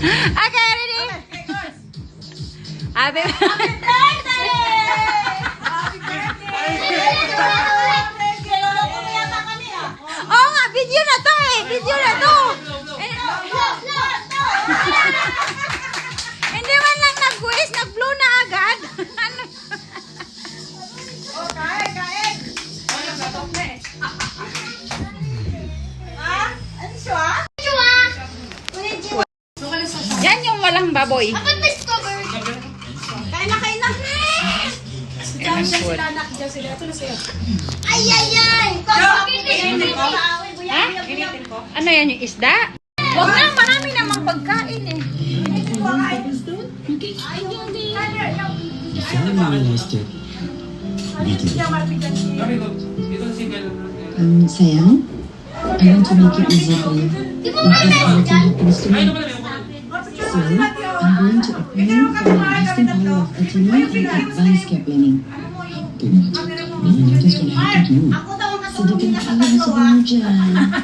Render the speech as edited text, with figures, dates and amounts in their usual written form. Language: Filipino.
Okay, ready? Happy Oo nga, video na to eh. Video na to. Hindi man lang nag-wish, nag-blow na agad. Ano? Yan yung walang baboy. Kain na, kain na. Yan ang food. Ay, ay, ay. Ha? Ano yan, yung isda? Huwag na, marami namang pagkain eh. Sayang, I want to make it easy for you. In case anything happens to me. So, I'm going to apply for the lasting power of attorney and advance care planning. Good. Nothing's gonna happen to you. Sedikit na kami sa mo dyan.